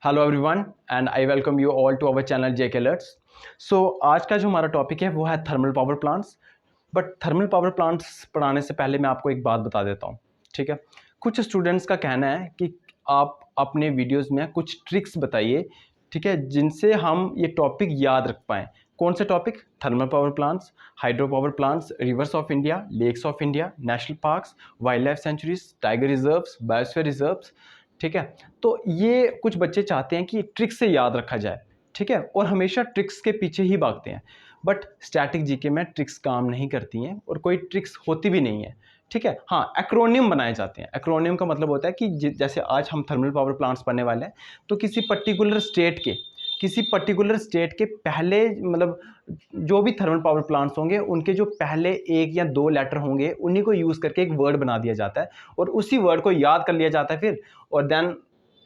Hello everyone and I welcome you all to our channel JK alerts. So आज का जो हमारा topic है वो है thermal power plants. But thermal power plants पढ़ाने से पहले मैं आपको एक बात बता देता हूँ, ठीक है। कुछ स्टूडेंट्स का कहना है कि आप अपने वीडियोस में कुछ ट्रिक्स बताइए, ठीक है, जिनसे हम ये टॉपिक याद रख पाएँ। कौन से topic? Thermal power plants, hydro power plants, rivers of India, lakes of India, national parks, wildlife sanctuaries, tiger reserves, biosphere reserves, ठीक है। तो ये कुछ बच्चे चाहते हैं कि ट्रिक्स से याद रखा जाए, ठीक है, और हमेशा ट्रिक्स के पीछे ही भागते हैं। बट स्टैटिक जीके में ट्रिक्स काम नहीं करती हैं और कोई ट्रिक्स होती भी नहीं है, ठीक है। हाँ, एक्रोनियम बनाए जाते हैं। एक्रोनियम का मतलब होता है कि जैसे आज हम थर्मल पावर प्लांट्स पढ़ने वाले हैं, तो किसी पर्टिकुलर स्टेट के पहले मतलब जो भी थर्मल पावर प्लांट्स होंगे उनके जो पहले एक या दो लेटर होंगे उन्हीं को यूज़ करके एक वर्ड बना दिया जाता है और उसी वर्ड को याद कर लिया जाता है फिर, और देन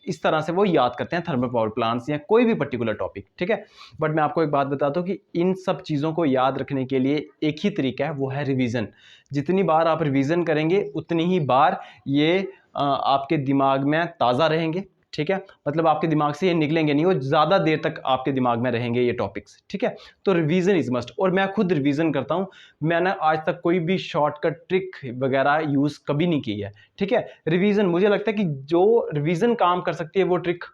इस तरह से वो याद करते हैं थर्मल पावर प्लांट्स या कोई भी पर्टिकुलर टॉपिक, ठीक है। बट मैं आपको एक बात बताता हूँ कि इन सब चीज़ों को याद रखने के लिए एक ही तरीका है, वो है रिवीजन। जितनी बार आप रिवीजन करेंगे उतनी ही बार ये आपके दिमाग में ताज़ा रहेंगे, ठीक है। मतलब आपके दिमाग से ये निकलेंगे नहीं, वो ज़्यादा देर तक आपके दिमाग में रहेंगे ये टॉपिक्स, ठीक है। तो रिवीजन इज मस्ट, और मैं खुद रिवीजन करता हूँ। मैंने आज तक कोई भी शॉर्टकट ट्रिक वगैरह यूज़ कभी नहीं की है, ठीक है। रिवीजन, मुझे लगता है कि जो रिवीजन काम कर सकती है वो ट्रिक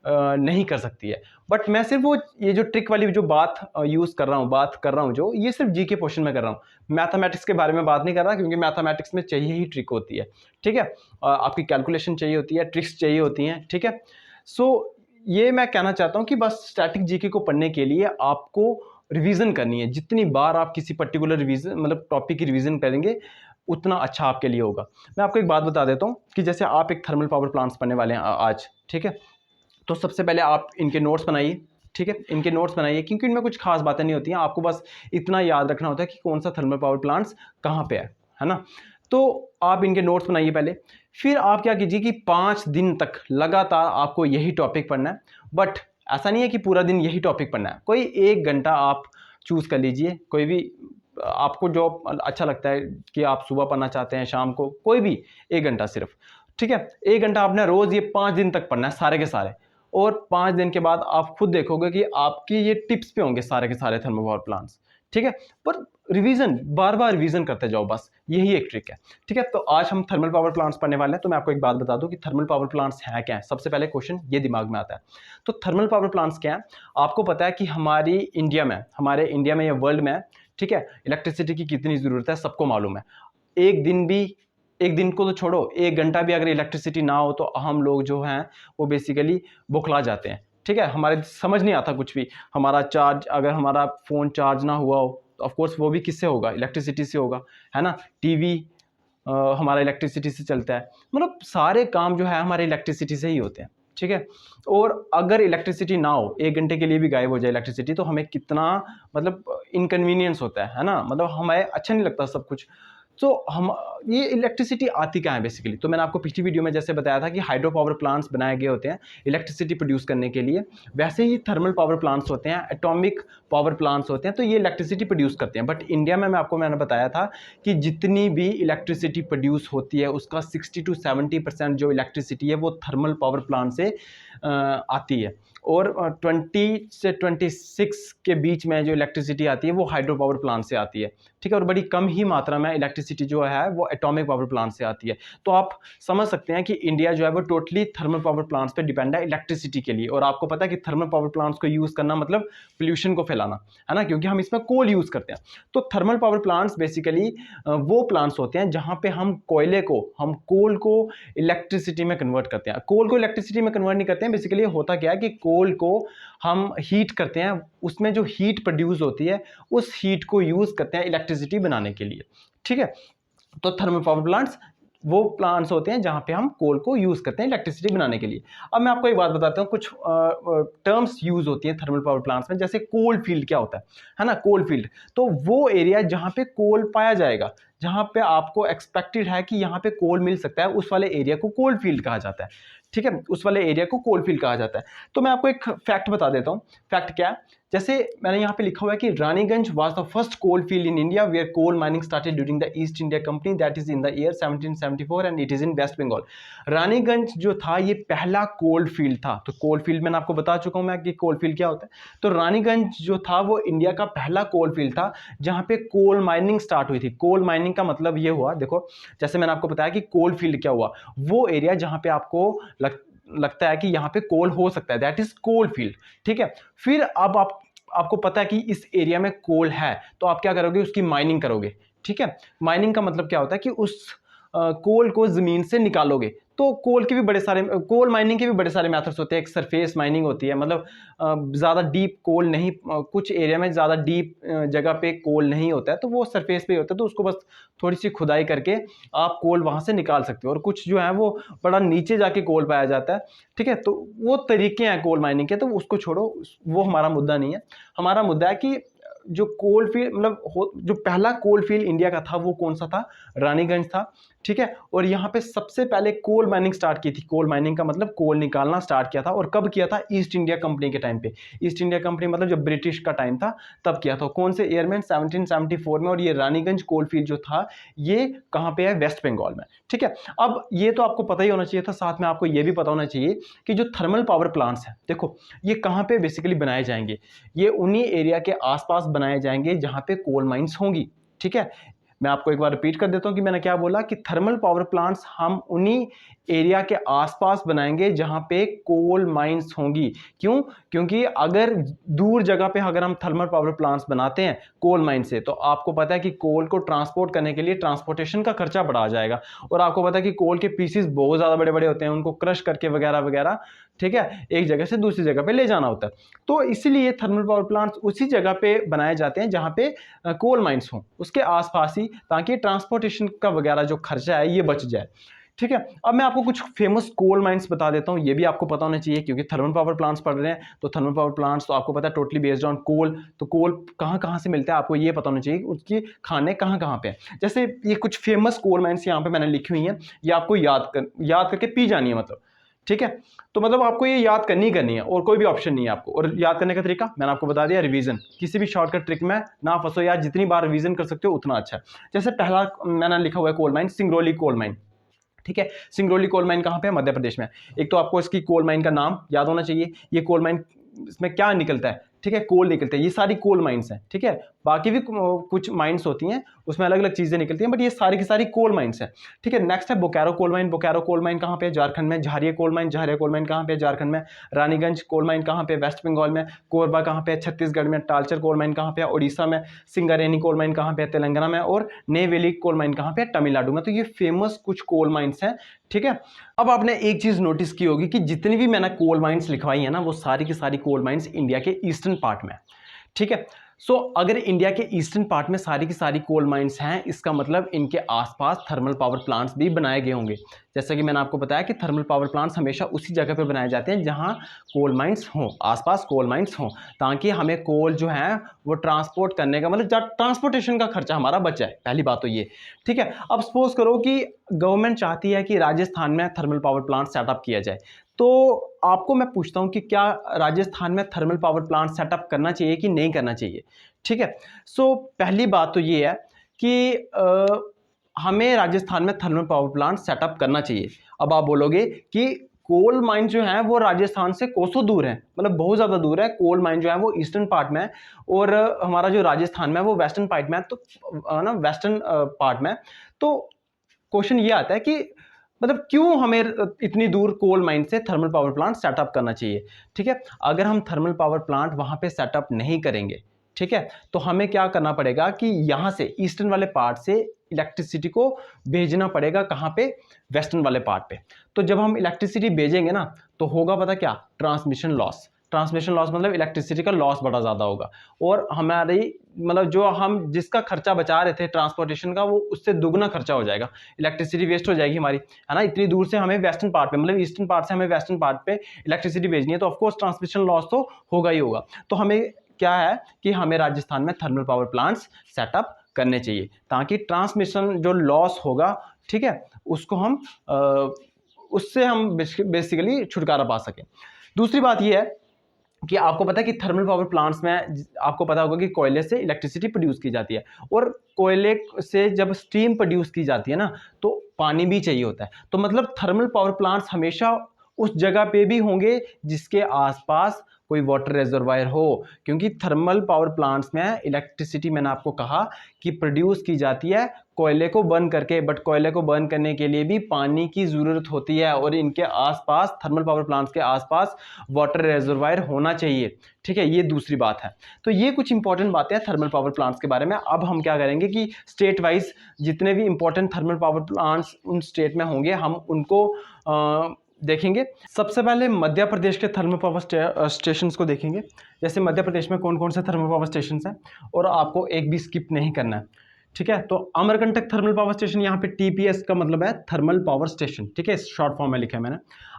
नहीं कर सकती है। बट मैं सिर्फ वो ये जो ट्रिक वाली जो बात बात कर रहा हूँ जो ये सिर्फ जीके पोर्शन में कर रहा हूँ। मैथमेटिक्स के बारे में बात नहीं कर रहा, क्योंकि मैथमेटिक्स में चाहिए ही ट्रिक होती है, ठीक है। आपकी कैलकुलेशन चाहिए होती है, ट्रिक्स चाहिए होती हैं, ठीक है। सो ये मैं कहना चाहता हूँ कि बस स्टैटिक जीके को पढ़ने के लिए आपको रिवीजन करनी है। जितनी बार आप किसी पर्टिकुलर रिवीजन मतलब टॉपिक की रिवीजन करेंगे उतना अच्छा आपके लिए होगा। मैं आपको एक बात बता देता हूँ कि जैसे आप एक थर्मल पावर प्लांट्स पढ़ने वाले हैं आज, ठीक है। तो सबसे पहले आप इनके नोट्स बनाइए, ठीक है। इनके नोट्स बनाइए क्योंकि इनमें कुछ खास बातें नहीं होती हैं, आपको बस इतना याद रखना होता है कि कौन सा थर्मल पावर प्लांट्स कहाँ पे है ना। तो आप इनके नोट्स बनाइए पहले, फिर आप क्या कीजिए कि 5 दिन तक लगातार आपको यही टॉपिक पढ़ना है। बट ऐसा नहीं है कि पूरा दिन यही टॉपिक पढ़ना है, कोई 1 घंटा आप चूज़ कर लीजिए, कोई भी आपको जो अच्छा लगता है कि आप सुबह पढ़ना चाहते हैं, शाम को, कोई भी 1 घंटा सिर्फ, ठीक है। 1 घंटा आपने रोज़ ये 5 दिन तक पढ़ना है सारे के सारे, और 5 दिन के बाद आप खुद देखोगे कि आपकी ये टिप्स पे होंगे सारे के सारे थर्मल पावर प्लांट्स, ठीक है। पर रिवीजन, बार बार रिवीजन करते जाओ, बस यही एक ट्रिक है, ठीक है। तो आज हम थर्मल पावर प्लांट्स पढ़ने वाले हैं। तो मैं आपको एक बात बता दूं कि थर्मल पावर प्लांट्स हैं क्या है। सबसे पहले क्वेश्चन ये दिमाग में आता है, तो थर्मल पावर प्लांट्स क्या है। आपको पता है कि हमारे इंडिया में या वर्ल्ड में, ठीक है, इलेक्ट्रिसिटी की कितनी ज़रूरत है, सबको मालूम है। एक दिन को तो छोड़ो, 1 घंटा भी अगर इलेक्ट्रिसिटी ना हो तो हम लोग जो हैं वो बेसिकली बौखला जाते हैं, ठीक है। हमारे समझ नहीं आता कुछ भी। अगर हमारा फ़ोन चार्ज ना हुआ हो तो ऑफकोर्स वो भी किससे होगा, इलेक्ट्रिसिटी से होगा, है ना। टीवी हमारा इलेक्ट्रिसिटी से चलता है, मतलब सारे काम जो है हमारे इलेक्ट्रिसिटी से ही होते हैं, ठीक है। और अगर इलेक्ट्रिसिटी ना हो, 1 घंटे के लिए भी गायब हो जाए इलेक्ट्रिसिटी, तो हमें कितना मतलब इनकन्वीनियंस होता है ना, मतलब हमें अच्छा नहीं लगता सब कुछ। तो हम ये इलेक्ट्रिसिटी आती कहाँ है बेसिकली, तो मैंने आपको पिछली वीडियो में जैसे बताया था कि हाइड्रो पावर प्लांट्स बनाए गए होते हैं इलेक्ट्रिसिटी प्रोड्यूस करने के लिए, वैसे ही थर्मल पावर प्लांट्स होते हैं, एटॉमिक पावर प्लांट्स होते हैं, तो ये इलेक्ट्रिसिटी प्रोड्यूस करते हैं। बट इंडिया में मैंने बताया था कि जितनी भी इलेक्ट्रिसिटी प्रोड्यूस होती है उसका 60 to 70% जो इलेक्ट्रिसिटी है वो थर्मल पावर प्लांट से आती है, और 20 से 26 के बीच में जो इलेक्ट्रिसिटी आती है वो हाइड्रो पावर प्लांट से आती है, ठीक है। और बड़ी कम ही मात्रा में इलेक्ट्रिसिटी जो है वो एटॉमिक पावर प्लांट से आती है। तो आप समझ सकते हैं कि इंडिया जो है वो टोटली थर्मल पावर प्लांट्स पे डिपेंड है इलेक्ट्रिसिटी के लिए। और आपको पता है कि थर्मल पावर प्लांट्स को यूज़ करना मतलब पोल्यूशन को फैलाना, है ना, क्योंकि हम इसमें कोल यूज़ करते हैं। तो थर्मल पावर प्लांट्स बेसिकली वो प्लांट्स होते हैं जहाँ पे हम कोल को इलेक्ट्रिसिटी में कन्वर्ट करते हैं। कोल को इलेक्ट्रिसिटी में कन्वर्ट नहीं करते हैं, बेसिकली होता क्या है कि कोल को हम हीट करते हैं, उसमें जो हीट प्रोड्यूस होती है उस हीट को यूज़ करते हैं इलेक्ट्रिसिटी बनाने के लिए, ठीक है। तो थर्मल पावर प्लांट्स वो प्लांट्स होते हैं जहां पे हम कोल को यूज करते हैं इलेक्ट्रिसिटी बनाने के लिए। अब मैं आपको एक बात बताता हूँ, कुछ टर्म्स यूज होती हैं थर्मल पावर प्लांट्स में, जैसे कोल फील्ड क्या होता है ना, कोल फील्ड। तो वो एरिया जहां पे कोल पाया जाएगा, जहाँ पे आपको एक्सपेक्टेड है कि यहाँ पे कोल मिल सकता है, उस वाले एरिया को कोल फील्ड कहा जाता है। ठीक है, उस वाले एरिया को कोल फील्ड कहा जाता है। तो मैं आपको एक फैक्ट बता देता हूँ। फैक्ट क्या है, जैसे मैंने यहाँ पे लिखा हुआ है कि Raniganj was the first coal field in India where coal mining started during the East India Company, that is in the year 1774 and it is in West Bengal. Raniganj जो था ये पहला कोल फील्ड था। तो कोल फील्ड मैंने आपको बता चुका हूँ मैं कि कोल फील्ड क्या होता है। तो रानीगंज जो था वो इंडिया का पहला कोल फील्ड था जहाँ पे कोल माइनिंग स्टार्ट हुई थी। कोल माइनिंग का मतलब ये हुआ, देखो जैसे मैंने आपको बताया कि कोल फील्ड क्या हुआ, वो एरिया जहाँ पे आपको लगता है कि यहाँ पे कोल हो सकता है, दैट इज कोल फील्ड। ठीक है, फिर अब आपको पता है कि इस एरिया में कोल है, तो आप क्या करोगे, उसकी माइनिंग करोगे। ठीक है, माइनिंग का मतलब क्या होता है कि उस कोल को जमीन से निकालोगे। तो कोल के भी बड़े सारे, कोल माइनिंग के भी बड़े सारे मेथड्स होते हैं। एक सरफेस माइनिंग होती है, मतलब ज़्यादा डीप कोल नहीं, कुछ एरिया में ज़्यादा डीप जगह पे कोल नहीं होता है, तो वो सरफेस पे ही होता है, तो उसको बस थोड़ी सी खुदाई करके आप कोल वहाँ से निकाल सकते हो। और कुछ जो है वो बड़ा नीचे जाके कोल पाया जाता है। ठीक है, तो वो तरीके हैं कोल माइनिंग के, तो उसको छोड़ो, वो हमारा मुद्दा नहीं है। हमारा मुद्दा है कि जो कोल फील्ड मतलब जो पहला कोल फील्ड इंडिया का था वो कौन सा था, रानीगंज था। ठीक है, और यहाँ पे सबसे पहले कोल माइनिंग स्टार्ट की थी। कोल माइनिंग का मतलब कोल निकालना स्टार्ट किया था, और कब किया था, ईस्ट इंडिया कंपनी के टाइम पे। ईस्ट इंडिया कंपनी मतलब जब ब्रिटिश का टाइम था तब किया था। कौन से ईयर में, 1774 में। और ये रानीगंज कोल फील्ड जो था ये कहाँ पे है, वेस्ट बंगाल में। ठीक है, अब ये तो आपको पता ही होना चाहिए था, साथ में आपको ये भी पता होना चाहिए कि जो थर्मल पावर प्लांट्स हैं, देखो ये कहाँ पे बेसिकली बनाए जाएंगे, ये उन्हीं एरिया के आसपास बनाए जाएंगे जहाँ पे कोल माइंस होंगी। ठीक है, मैं आपको एक बार रिपीट कर देता हूं कि मैंने क्या बोला, कि थर्मल पावर प्लांट्स हम उन्हीं एरिया के आसपास बनाएंगे जहां पे कोल माइंस होंगी। क्यों, क्योंकि अगर दूर जगह पे अगर हम थर्मल पावर प्लांट्स बनाते हैं कोल माइन से, तो आपको पता है कि कोल को ट्रांसपोर्ट करने के लिए ट्रांसपोर्टेशन का खर्चा बढ़ा जाएगा। और आपको पता है कि कोल के पीसेस बहुत ज़्यादा बड़े बड़े होते हैं, उनको क्रश करके वगैरह वगैरह, ठीक है, एक जगह से दूसरी जगह पे ले जाना होता है। तो इसीलिए थर्मल पावर प्लांट्स उसी जगह पे बनाए जाते हैं जहाँ पे कोल माइंस हों, उसके आसपास ही, ताकि ट्रांसपोर्टेशन का वगैरह जो खर्चा है ये बच जाए। ठीक है, अब मैं आपको कुछ फेमस कोल माइंस बता देता हूँ, ये भी आपको पता होना चाहिए, क्योंकि थर्मल पावर प्लांट्स पढ़ रहे हैं। तो थर्मल पावर प्लांट्स तो आपको पता है टोटली बेस्ड ऑन कोल। तो कोल कहाँ कहाँ से मिलता है आपको ये पता होना चाहिए, उसकी खाने कहाँ कहाँ पे हैं। जैसे ये कुछ फेमस कोल माइंस यहाँ पे मैंने लिखी हुई हैं, ये आपको याद करके पी जानी है, मतलब ठीक है। तो मतलब आपको ये याद करनी है, और कोई भी ऑप्शन नहीं है आपको। और याद करने का तरीका मैंने आपको बता दिया, रिवीजन। किसी भी शॉर्टकट ट्रिक में ना फंसो यार, जितनी बार रिवीजन कर सकते हो उतना अच्छा है। जैसे पहला मैंने लिखा हुआ है coal mine, Singrauli coal mine. ठीक है, सिंगरौली कोल माइन कहाँ पे है, मध्य प्रदेश में। एक तो आपको इसकी कोल माइन का नाम याद होना चाहिए। ये कोल माइन, इसमें क्या निकलता है, ठीक है, कोल निकलते हैं, ये सारी कोल माइंस हैं। ठीक है, बाकी भी कुछ माइंस होती हैं, उसमें अलग अलग चीजें निकलती हैं, बट ये सारी की सारी कोल माइंस हैं। ठीक है, नेक्स्ट है Bokaro coal mine. Bokaro coal mine कहाँ पे है, झारखंड में। झारिया कोल माइन, झारिया कोल माइन कहाँ पे है, झारखंड में। रानीगंज कोल माइन कहाँ पे, वेस्ट बंगाल में। कोरबा कहाँ पे है, छत्तीसगढ़ में। टालचर कोल माइन कहाँ पे है, उड़ीसा में। सिंगारेनी कोल माइन कहाँ पे है, तेलंगाना में। और नेवेली कोल माइन कहाँ पे है, तमिलनाडु में। तो ये फेमस कुछ कोल माइंस हैं। ठीक है, अब आपने एक चीज नोटिस की होगी कि जितनी भी मैंने कोल माइंस लिखवाई है ना, वो सारी की सारी कोल माइंस इंडिया के ईस्टर्न पार्ट में। ठीक है, सो अगर इंडिया के ईस्टर्न पार्ट में सारी की सारी कोल माइंस हैं, इसका मतलब इनके आसपास थर्मल पावर प्लांट्स भी बनाए गए होंगे। जैसा कि मैंने आपको बताया कि थर्मल पावर प्लांट्स हमेशा उसी जगह पे बनाए जाते हैं जहां कोल माइंस हों, आसपास कोल माइंस हों, ताकि हमें कोल जो है वो ट्रांसपोर्ट करने का मतलब ट्रांसपोर्टेशन का खर्चा हमारा बच जाए। पहली बात तो ये। ठीक है, अब सपोज करो कि गवर्नमेंट चाहती है कि राजस्थान में थर्मल पावर प्लांट सेटअप किया जाए, तो आपको मैं पूछता हूं कि क्या राजस्थान में थर्मल पावर प्लांट सेटअप करना चाहिए कि नहीं करना चाहिए। ठीक है, सो पहली बात तो ये है कि हमें राजस्थान में थर्मल पावर प्लांट सेटअप करना चाहिए। अब आप बोलोगे कि कोल माइन जो है वो राजस्थान से कोसों दूर है, मतलब बहुत ज़्यादा दूर है। कोल माइन जो है वो ईस्टर्न पार्ट में है, और हमारा जो राजस्थान में है वो वेस्टर्न पार्ट में है, तो ना वेस्टर्न पार्ट में। तो क्वेश्चन ये आता है कि मतलब क्यों हमें इतनी दूर कोल माइन से थर्मल पावर प्लांट सेटअप करना चाहिए। ठीक है, अगर हम थर्मल पावर प्लांट वहां पे सेटअप नहीं करेंगे, ठीक है, तो हमें क्या करना पड़ेगा कि यहां से ईस्टर्न वाले पार्ट से इलेक्ट्रिसिटी को भेजना पड़ेगा कहां पे, वेस्टर्न वाले पार्ट पे। तो जब हम इलेक्ट्रिसिटी भेजेंगे ना, तो होगा पता क्या, ट्रांसमिशन लॉस। ट्रांसमिशन लॉस मतलब इलेक्ट्रिसिटी का लॉस बड़ा ज़्यादा होगा, और हमारी मतलब जो हम जिसका खर्चा बचा रहे थे ट्रांसपोर्टेशन का, वो उससे दुगना खर्चा हो जाएगा। इलेक्ट्रिसिटी वेस्ट हो जाएगी हमारी, है ना। इतनी दूर से हमें वेस्टर्न पार्ट पे, मतलब ईस्टर्न पार्ट से हमें वेस्टर्न पार्ट पे इलेक्ट्रिसिटी भेजनी है, तो ऑफकोर्स ट्रांसमिशन लॉस तो होगा ही होगा। तो हमें क्या है कि हमें राजस्थान में थर्मल पावर प्लांट्स सेटअप करने चाहिए, ताकि ट्रांसमिशन जो लॉस होगा, ठीक है, उसको हम उससे हम बेसिकली छुटकारा पा सकें। दूसरी बात यह है कि आपको पता है कि थर्मल पावर प्लांट्स में आपको पता होगा कि कोयले से इलेक्ट्रिसिटी प्रोड्यूस की जाती है, और कोयले से जब स्टीम प्रोड्यूस की जाती है ना, तो पानी भी चाहिए होता है। तो मतलब थर्मल पावर प्लांट्स हमेशा उस जगह पे भी होंगे जिसके आसपास कोई वाटर रिजर्वायर हो, क्योंकि थर्मल पावर प्लांट्स में इलेक्ट्रिसिटी, मैंने आपको कहा कि प्रोड्यूस की जाती है कोयले को बर्न करके, बट कोयले को बर्न करने के लिए भी पानी की ज़रूरत होती है, और इनके आसपास, थर्मल पावर प्लांट्स के आसपास वाटर रिजर्वायर होना चाहिए, ठीक है। ये दूसरी बात है। तो ये कुछ इंपॉर्टेंट बातें हैं थर्मल पावर प्लांट्स के बारे में। अब हम क्या करेंगे कि स्टेट वाइज जितने भी इंपॉर्टेंट थर्मल पावर प्लांट्स उन स्टेट में होंगे, हम उनको देखेंगे। सबसे पहले मध्य प्रदेश के थर्मल पावर स्टेशंस को देखेंगे। जैसे मध्य प्रदेश में कौन कौन से थर्मल पावर स्टेशंस हैं, और आपको एक भी स्किप नहीं करना है, ठीक है। तो अमरकंटक थर्मल पावर स्टेशन, यहाँ पे टीपीएस का मतलब है थर्मल पावर स्टेशन, ठीक है, शॉर्ट फॉर्म में लिखा है मैंने।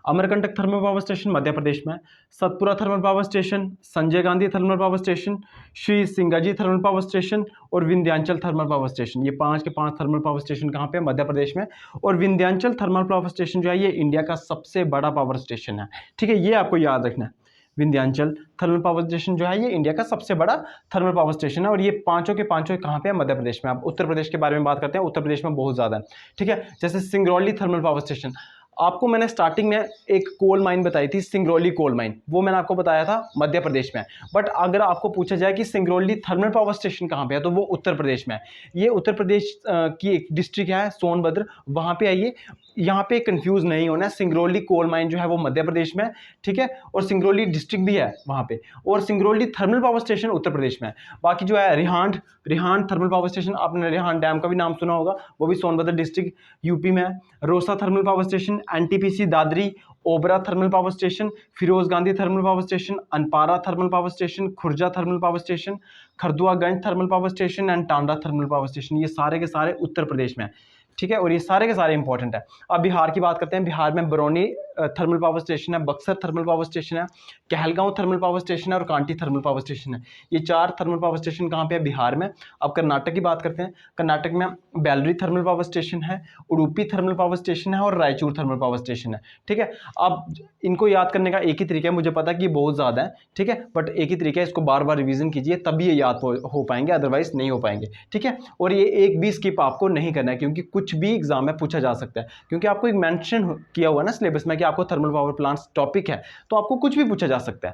Amarkantak thermal power station Madhya Pradesh में, Satpura thermal power station, Sanjay Gandhi thermal power station, Shri Singaji thermal power station और विंध्याचल थर्मल पावर स्टेशन। ये 5 के 5 थर्मल पावर स्टेशन कहाँ पे? मध्य प्रदेश में। और विंध्याचल थर्मल पावर स्टेशन जो है ये इंडिया का सबसे बड़ा पावर स्टेशन है, ठीक है, ये आपको याद रखना है। विंध्याचल थर्मल पावर स्टेशन जो है ये इंडिया का सबसे बड़ा थर्मल पावर स्टेशन है, और ये पांचों के पांचों कहाँ पे है? मध्य प्रदेश में। अब उत्तर प्रदेश के बारे में बात करते हैं। उत्तर प्रदेश में बहुत ज़्यादा है, ठीक है। जैसे सिंगरौली थर्मल पावर स्टेशन, आपको मैंने स्टार्टिंग में एक कोल माइन बताई थी, सिंगरौली कोल माइन, वो मैंने आपको बताया था मध्य प्रदेश में। बट अगर आपको पूछा जाए कि सिंगरौली थर्मल पावर स्टेशन कहाँ पे है, तो वो उत्तर प्रदेश में है। ये उत्तर प्रदेश की एक डिस्ट्रिक्ट है सोनभद्र, वहाँ पे आइए। यहाँ पे कंफ्यूज नहीं होना है, सिंगरौली कोल माइन जो है वो मध्य प्रदेश में, ठीक है, और सिंगरौली डिस्ट्रिक्ट भी है वहाँ पे, और Singrauli thermal power station Uttar Pradesh में है। बाकी जो है रिहांड थर्मल पावर स्टेशन, आपने रिहांड डैम का भी नाम सुना होगा, वो भी सोनभद्र डिस्ट्रिक्ट यूपी में है। Rosa thermal power station, NTPC Dadri, Obra thermal power station, Firoz Gandhi thermal power station, Anpara thermal power station, Khurja thermal power station, Kharduaganj thermal power station and Tanda thermal power station, ये सारे के सारे उत्तर प्रदेश में है, ठीक है, और ये सारे के सारे इंपॉर्टेंट है। अब बिहार की बात करते हैं। बिहार में बरौनी थर्मल पावर स्टेशन है, बक्सर थर्मल पावर स्टेशन है, कहलगांव थर्मल पावर स्टेशन है और कांटी थर्मल पावर स्टेशन है। ये 4 थर्मल पावर स्टेशन कहाँ पे है? बिहार में। अब कर्नाटक की बात करते हैं। कर्नाटक में बेलरी थर्मल पावर स्टेशन है, उडुपी थर्मल पावर स्टेशन है और रायचूर थर्मल पावर स्टेशन है, ठीक है। अब इनको याद करने का एक ही तरीका है, मुझे पता है कि बहुत ज़्यादा है, ठीक है, बट एक ही तरीका है, इसको बार बार रिवीजन कीजिए तभी ये याद हो पाएंगे, अदरवाइज नहीं हो पाएंगे, ठीक है। और ये एक भी स्किप आपको नहीं करना है, क्योंकि कुछ भी एग्जाम में पूछा जा सकता है, क्योंकि आपको एक मेंशन किया हुआ है ना सिलेबस में कि आपको थर्मल पावर प्लांट्स टॉपिक है, तो आपको कुछ भी पूछा जा सकता है।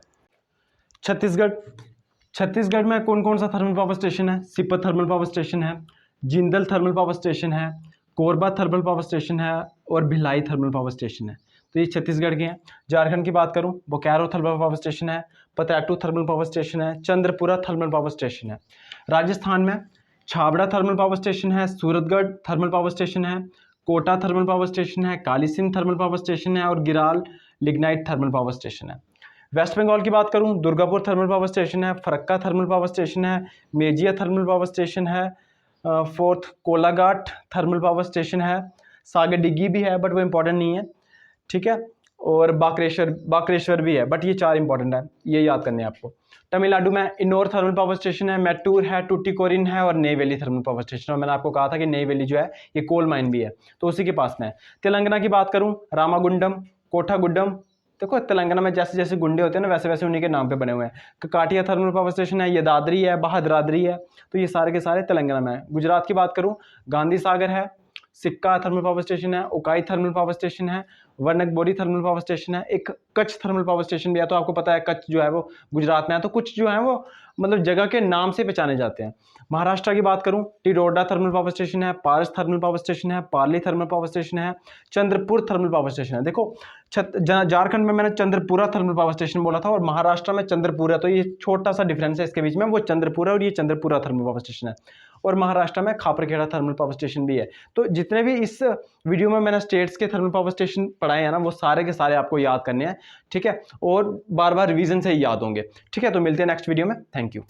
छत्तीसगढ़ में कौन कौन सा थर्मल पावर स्टेशन है? सिपत थर्मल पावर स्टेशन है, जिंदल थर्मल पावर स्टेशन है, कोरबा थर्मल पावर स्टेशन है और भिलाई थर्मल पावर स्टेशन है। तो ये छत्तीसगढ़ के हैं। झारखंड की बात करूं, बोकारो थर्मल पावर स्टेशन है, पतराटू थर्मल पावर स्टेशन है, चंद्रपुरा थर्मल पावर स्टेशन है। राजस्थान में छाबड़ा थर्मल पावर स्टेशन है, सूरतगढ़ थर्मल पावर स्टेशन है, कोटा थर्मल पावर स्टेशन है, कालीसिंध थर्मल पावर स्टेशन है और गिराल लिग्नाइट थर्मल पावर स्टेशन है। वेस्ट बंगाल की बात करूं, दुर्गापुर थर्मल पावर स्टेशन है, फरक्का थर्मल पावर स्टेशन है, मेजिया थर्मल पावर स्टेशन है, fourth Kolaghat thermal power station है, सागर डिग्गी भी है बट वो इंपॉर्टेंट नहीं है, ठीक है, और बाक्रेश्वर भी है, बट ये 4 इंपॉर्टेंट है, ये याद करने हैं आपको। तमिलनाडु में इनोर थर्मल पावर स्टेशन है, मैटूर है, टूटिकोरिन है और नेवेली थर्मल पावर स्टेशन। और मैंने आपको कहा था कि नेवेली जो है ये कोल माइन भी है, तो उसी के पास में है। तेलंगाना की बात करूं, रामागुंडम, कोठागुड्डम, देखो तेलंगाना में जैसे जैसे गुंडे होते हैं ना, वैसे वैसे उन्हीं के नाम पे बने हुए हैं। ककाटिया थर्मल पावर स्टेशन है, ये दादरी है, बहादरादरी है, तो ये सारे के सारे तेलंगाना में है। गुजरात की बात करूं, गांधी सागर है, सिक्का थर्मल पावर स्टेशन है, उकाई थर्मल पावर स्टेशन है, वर्नकबोरी थर्मल पावर स्टेशन है, एक कच्छ थर्मल पावर स्टेशन भी है। तो आपको पता है कच्छ जो है वो गुजरात में है, तो कुछ जो है वो मतलब जगह के नाम से पहचाने जाते हैं। महाराष्ट्र की बात करूं, टिरोडा थर्मल पावर स्टेशन है, पारस थर्मल पावर स्टेशन है, पार्ली थर्मल पावर स्टेशन है, चंद्रपुर थर्मल पावर स्टेशन है। देखो झारखंड में मैंने चंद्रपुरा थर्मल पावर स्टेशन बोला था और महाराष्ट्र में चंद्रपुरा, तो ये छोटा सा डिफरेंस है इसके बीच में, वो चंद्रपुरा और ये चंद्रपुरा थर्मल पावर स्टेशन है। और महाराष्ट्र में खापरखेड़ा थर्मल पावर स्टेशन भी है। तो जितने भी इस वीडियो में मैंने स्टेट्स के थर्मल पावर स्टेशन पढ़ाए हैं ना, वो सारे के सारे आपको याद करने हैं, ठीक है, और बार बार रिवीजन से ही याद होंगे, ठीक है। तो मिलते हैं नेक्स्ट वीडियो में, थैंक यू।